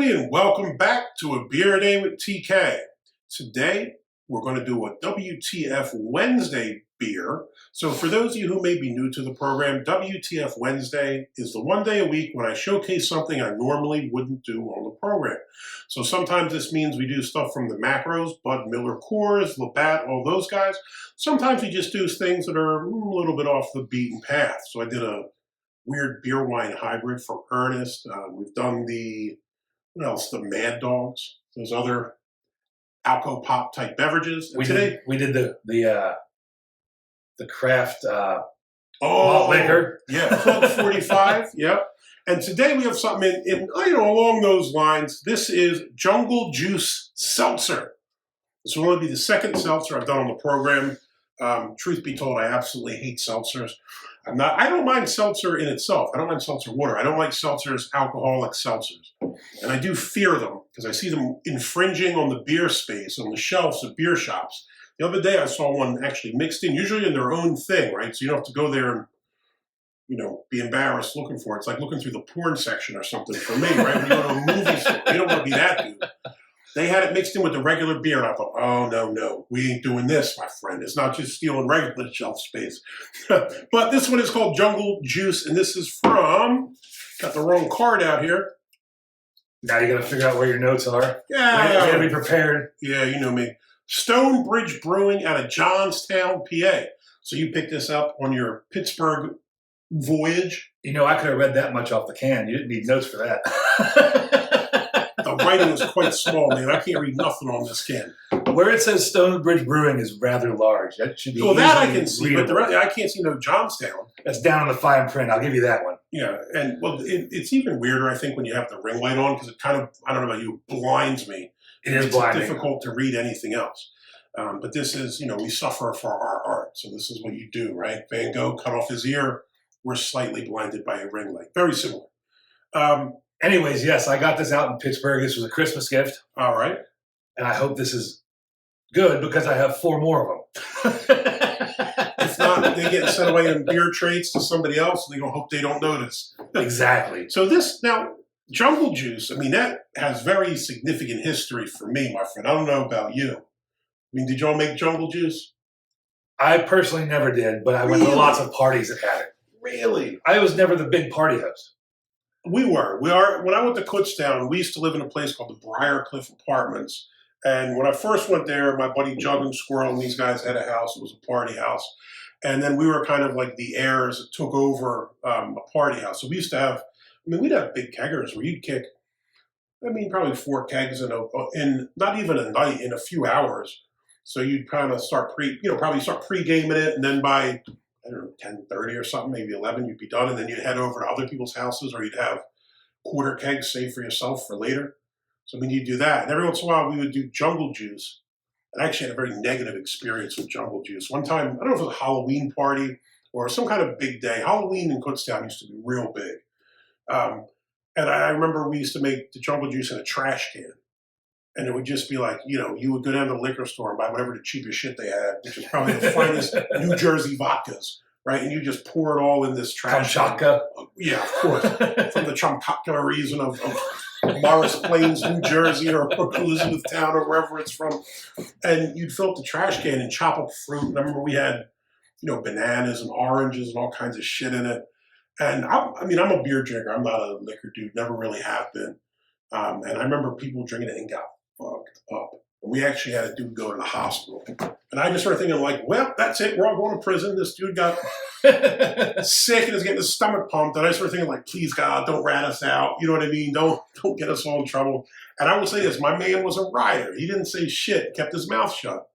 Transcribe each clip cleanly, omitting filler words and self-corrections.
everybody, and welcome back to A Beer Day with TK. Today, we're going to do a WTF Wednesday beer. So for those of you who may be new to the program, WTF Wednesday is the one day a week when I showcase something I normally wouldn't do on the program. So sometimes this means we do stuff from the macros, Bud Miller Coors, Labatt, all those guys. Sometimes we just do things that are a little bit off the beaten path. So I did a weird beer wine hybrid for Ernest. We've done the Mad Dogs, those other alco pop type beverages. We did the craft malt liquor. Yeah, Club 45. Yep. And today we have something along those lines. This is Jungle Juice Seltzer. This will only be the second seltzer I've done on the program. Truth be told, I absolutely hate seltzers. I don't mind seltzer in itself. I don't mind seltzer water. I don't like seltzers, alcoholic seltzers. And I do fear them because I see them infringing on the beer space, on the shelves of beer shops. The other day I saw one actually mixed in, usually in their own thing, right? So you don't have to go there and, be embarrassed looking for it. It's like looking through the porn section or something for me, right? When you go to a movie store, you don't want to be that dude. They had it mixed in with the regular beer, and I thought, oh, no, we ain't doing this, my friend. It's not just stealing regular shelf space. But this one is called Jungle Juice, and this is from, got the wrong card out here. Now you got to figure out where your notes are. Yeah. You got to be prepared. Yeah, you know me. Stonebridge Brewing out of Johnstown, PA. So you picked this up on your Pittsburgh voyage. I could have read that much off the can. You didn't need notes for that. The writing was quite small, man. I can't read nothing on this can. Where it says Stonebridge Brewing is rather large. That should be that I can see, but I can't see no Johnstown. That's down on the fine print. I'll give you that one. Yeah, and it's even weirder, I think, when you have the ring light on, because it kind of, I don't know about you, blinds me. It's blinding. Difficult to read anything else. But this is, we suffer for our art. So this is what you do, right? Van Gogh cut off his ear. We're slightly blinded by a ring light. Very similar. Anyways, yes, I got this out in Pittsburgh. This was a Christmas gift. All right. And I hope this is good because I have 4 more of them. If not, they get sent away in beer trades to somebody else, and they hope they don't notice. Exactly. So now, Jungle Juice, that has very significant history for me, my friend. I don't know about you. Did y'all make Jungle Juice? I personally never did, but I went to lots of parties that had it. Really? I was never the big party host. We are. When I went to Kutztown, we used to live in a place called the Briarcliff Apartments. And when I first went there, my buddy Jug and Squirrel and these guys had a house. It was a party house. And then we were kind of like the heirs that took over a party house. So we used to have, we'd have big keggers where you'd kick, probably 4 kegs in not even a night, in a few hours. So you'd kind of start pre-gaming it, and then by 10:30 or something, maybe 11, you'd be done, and then you'd head over to other people's houses, or you'd have quarter kegs saved for yourself for later. So you'd do that. And every once in a while, we would do Jungle Juice. And I actually had a very negative experience with Jungle Juice. One time, I don't know if it was a Halloween party or some kind of big day. Halloween in Kutztown used to be real big. And I remember we used to make the Jungle Juice in a trash can. And it would just be like, you would go down to the liquor store and buy whatever the cheapest shit they had, which is probably the finest New Jersey vodkas, right? And you just pour it all in this trash. Kamchatka? Yeah, of course. From the Kamchatka region of Morris Plains, New Jersey, or Elizabethtown, or wherever it's from. And you'd fill up the trash can and chop up fruit. And I remember we had, bananas and oranges and all kinds of shit in it. And I'm a beer drinker. I'm not a liquor dude, never really have been. And I remember people drinking it and got fucked up. And we actually had a dude go to the hospital. And I just started thinking, well, that's it. We're all going to prison. This dude got sick and is getting his stomach pumped. And I started thinking, please, God, don't rat us out. You know what I mean? Don't get us all in trouble. And I will say this. My man was a rider. He didn't say shit. Kept his mouth shut.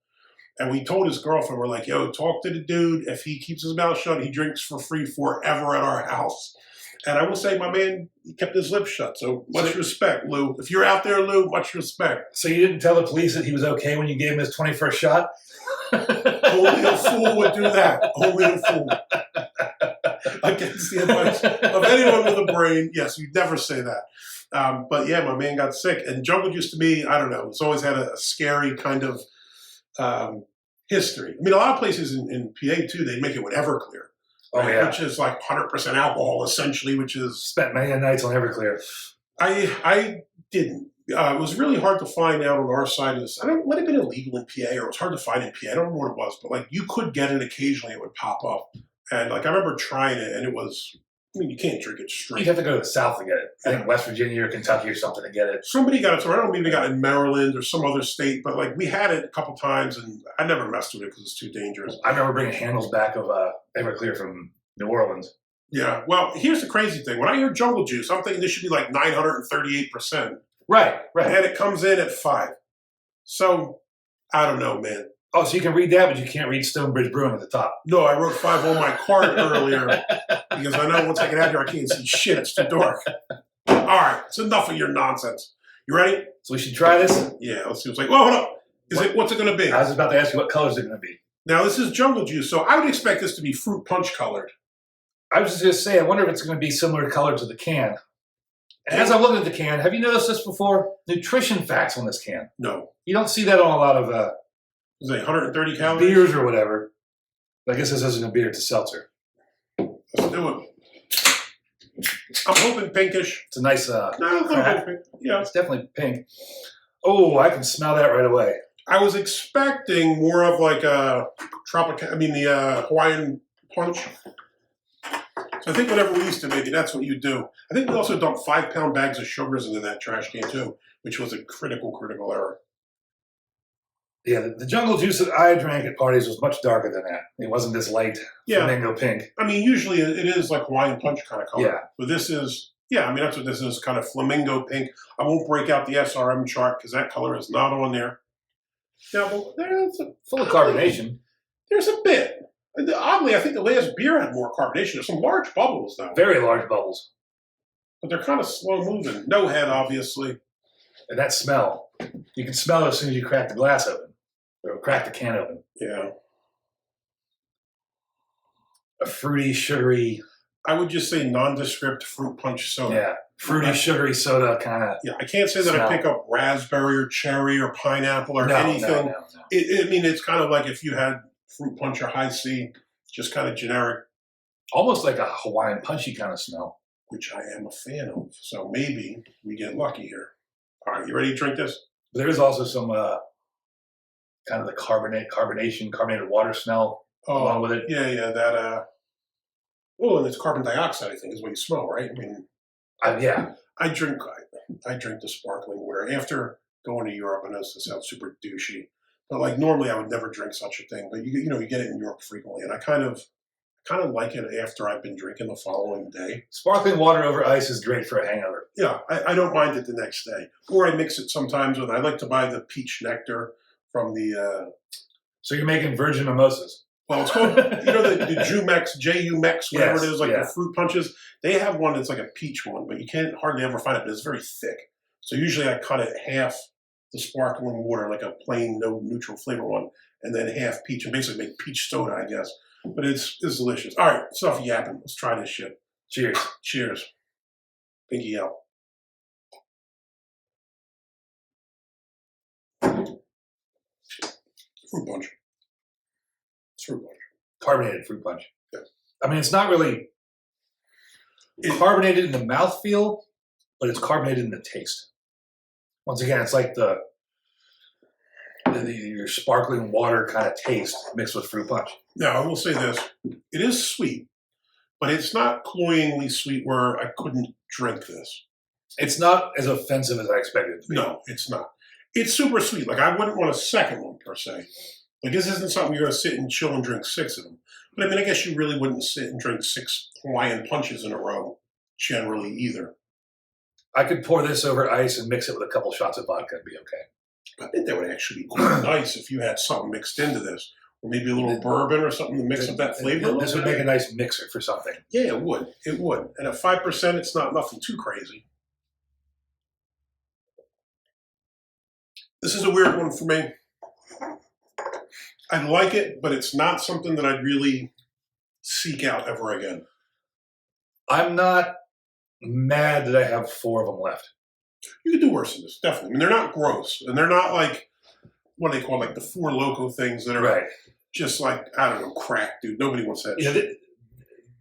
And we told his girlfriend, we're like, yo, talk to the dude. If he keeps his mouth shut, he drinks for free forever at our house. And I will say, my man, he kept his lips shut. So much respect, Lou. If you're out there, Lou, much respect. So you didn't tell the police that he was okay when you gave him his 21st shot? Only a fool would do that. Only a fool. Against the advice of anyone with a brain, yes, you'd never say that. But yeah, my man got sick. And Jungle Juice, to me, I don't know, it's always had a scary kind of history. A lot of places in PA, too, they make it with Everclear. Right? Oh, yeah. Which is like 100% alcohol, essentially, which is... Spent many nights on Everclear. I didn't. It was really hard to find out on our side of this. I don't. It might have been illegal in PA, or it was hard to find in PA. I don't remember what it was, but like you could get it occasionally. It would pop up, and like I remember trying it, and it was. I mean, you can't drink it straight. You'd have to go to the South to get it. I think West Virginia or Kentucky or something to get it. Somebody got it. So I don't know, maybe got it in Maryland or some other state, but like we had it a couple times, and I never messed with it because it's too dangerous. I remember bringing handles back of Everclear from New Orleans. Yeah. Well, here's the crazy thing. When I hear jungle juice, I'm thinking this should be like 938%. Right. And it comes in at 5. So I don't know, man. Oh, so you can read that, but you can't read Stonebridge Brewing at the top. No, I wrote 5 on my card earlier because I know once I get out here, I can't see shit. It's too dark. All right, it's enough of your nonsense. You ready? So we should try this? Yeah, let's see. It's like, well, hold up. What's it going to be? I was about to ask you what colors it's going to be. Now, this is jungle juice, so I would expect this to be fruit punch colored. I was just going to say, I wonder if it's going to be similar color to the can. And as I'm looking at the can, have you noticed this before? Nutrition facts on this can. No. You don't see that on a lot of Is it 130 calories? beers or whatever. I guess this isn't a beer, it's a seltzer. Let's do it. I'm hoping pinkish. It's a nice No, a little bit pink. Yeah. It's definitely pink. Oh, I can smell that right away. I was expecting more of like a the Hawaiian punch. So I think whatever we used to make it, that's what you do. I think we also dumped 5-pound bags of sugars into that trash can too, which was a critical error. Yeah, the jungle juice that I drank at parties was much darker than that. It wasn't this light flamingo pink. I mean, usually it is like Hawaiian punch kind of color. Yeah. But this is, I mean, that's what this is, kind of flamingo pink. I won't break out the SRM chart because that color is not on there. Now, but there's Full of carbonation. There's a bit. And oddly, I think the last beer had more carbonation. There's some large bubbles, though. Very large bubbles. But they're kind of slow moving. No head, obviously. And that smell. You can smell it as soon as you crack the glass open. Or crack the can open. Yeah. A fruity, sugary. I would just say nondescript fruit punch soda. Yeah. Fruity, sugary soda kind of. Yeah, I can't say that smell. I pick up raspberry or cherry or pineapple or anything. No. I mean, it's kind of like if you had fruit punch or high C, just kind of generic. Almost like a Hawaiian punchy kind of smell. Which I am a fan of. So maybe we get lucky here. All right, you ready to drink this? There is also some kind of the carbonated water smell along with it. Yeah, that. And it's carbon dioxide, I think, is what you smell, right? I mean, yeah. I drink the sparkling water after going to Europe. I know this sounds super douchey, but like normally I would never drink such a thing. But you get it in Europe frequently, and I kind of like it after I've been drinking the following day. Sparkling water over ice is great for a hangover. Yeah, I don't mind it the next day, or I mix it sometimes with. I like to buy the peach nectar from the. So you're making virgin mimosas. Well, it's called, the Jumex, Jumex, whatever it is, like the fruit punches. They have one that's like a peach one, but you can't hardly ever find it, but it's very thick. So usually I cut it half the sparkling water, like a plain, no neutral flavor one, and then half peach, and basically make peach soda, I guess. But it's delicious. All right, enough yapping. Let's try this shit. Cheers. Cheers. Pinky out. Fruit punch. It's fruit punch. Carbonated fruit punch. Yeah. I mean, it's not really carbonated in the mouthfeel, but it's carbonated in the taste. Once again, it's like your sparkling water kind of taste mixed with fruit punch. Now, I will say this. It is sweet, but it's not cloyingly sweet where I couldn't drink this. It's not as offensive as I expected it to be. No, it's not. It's super sweet. Like, I wouldn't want a second one, per se. Like, this isn't something you're going to sit and chill and drink 6 of them. But, I mean, I guess you really wouldn't sit and drink 6 Hawaiian punches in a row, generally, either. I could pour this over ice and mix it with a couple shots of vodka and be okay. I think that would actually be quite nice if you had something mixed into this. Or maybe a little bourbon or something to mix up that flavor. This would make a nice mixer for something. Yeah, it would. It would. And at 5%, it's not nothing too crazy. This is a weird one for me. I like it, but it's not something that I'd really seek out ever again. I'm not mad that I have 4 of them left. You could do worse than this, definitely. I mean, they're not gross, and they're not like, what do they call, like the Four Loko things that are just like, I don't know, crack, dude. Nobody wants that shit.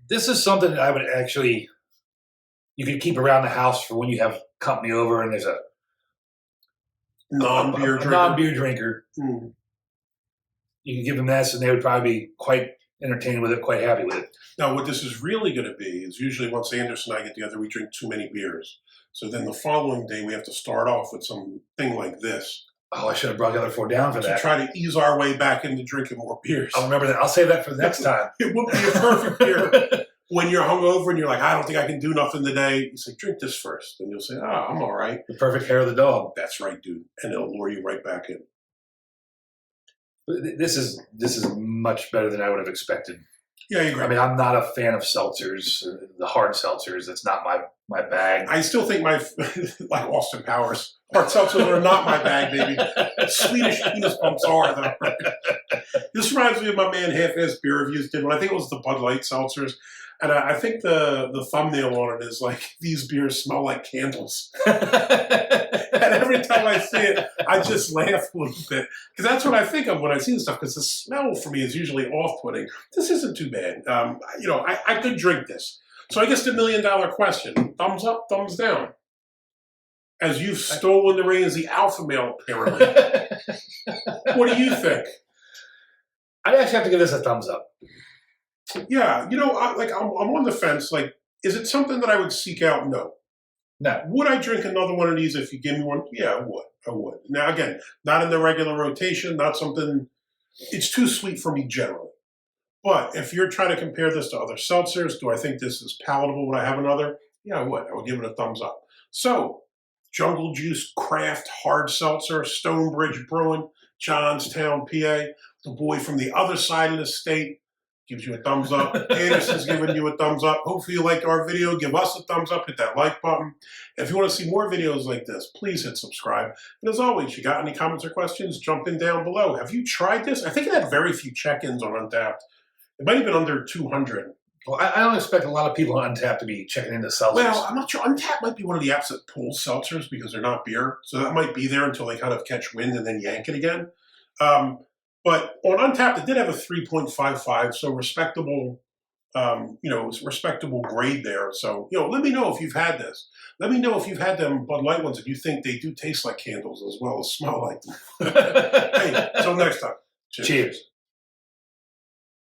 This is something that I would actually, you could keep around the house for when you have company over and there's a Non-beer drinker. non-beer drinker, Mm. you can give them this and they would probably be quite entertained with it, quite happy with it. Now, what this is really going to be is usually once Anderson and I get together, we drink too many beers. So then the following day, we have to start off with something like this Oh, I should have brought the other 4 down for to that. try to ease our way back into drinking more beers. I'll remember that. I'll save that for the next time. It would be a perfect beer when you're hungover and you're like, I don't think I can do nothing today. You say, drink this first. And you'll say, I'm all right. The perfect hair of the dog. That's right, dude. And it'll lure you right back in. This is much better than I would have expected. Yeah, I agree. I mean, I'm not a fan of seltzers, the hard seltzers. It's not my bag. I still think like Austin Powers, hard seltzers are not my bag, baby. Swedish penis pumps are, though. This reminds me of my man Half-Ass Beer Reviews did one. I think it was the Bud Light seltzers. And I think the thumbnail on it is like, these beers smell like candles. And every time I see it, I just laugh a little bit. Because that's what I think of when I see this stuff, because the smell for me is usually off-putting. This isn't too bad. I could drink this. So I guess the $1 million question, thumbs up, thumbs down. As you've stolen the reins, the alpha male, apparently. What do you think? I'd actually have to give this a thumbs up. Yeah, I'm on the fence. Like, is it something that I would seek out? No. No. Would I drink another one of these if you give me one? Yeah, I would. I would. Now, again, not in the regular rotation, not something, it's too sweet for me generally. But if you're trying to compare this to other seltzers, do I think this is palatable? Would I have another? Yeah, I would. I would give it a thumbs up. So, Jungle Juice Craft Hard Seltzer, Stonebridge Brewing, Johnstown, PA. The boy from the other side of the state gives you a thumbs up. Anderson's giving you a thumbs up. Hopefully you liked our video. Give us a thumbs up. Hit that like button. If you want to see more videos like this, please hit subscribe. And as always, you got any comments or questions, jump in down below. Have you tried this? I think it had very few check-ins on Untapped. It might have been under 200. Well, I don't expect a lot of people on Untapped to be checking into seltzers. Well, I'm not sure. Untapped might be one of the apps that pulls seltzers because they're not beer. So that might be there until they kind of catch wind and then yank it again. But on Untapped, it did have a 3.55, so respectable, respectable grade there. So, let me know if you've had this. Let me know if you've had them Bud Light ones and you think they do taste like candles as well as smell like them. Hey, until next time. Cheers.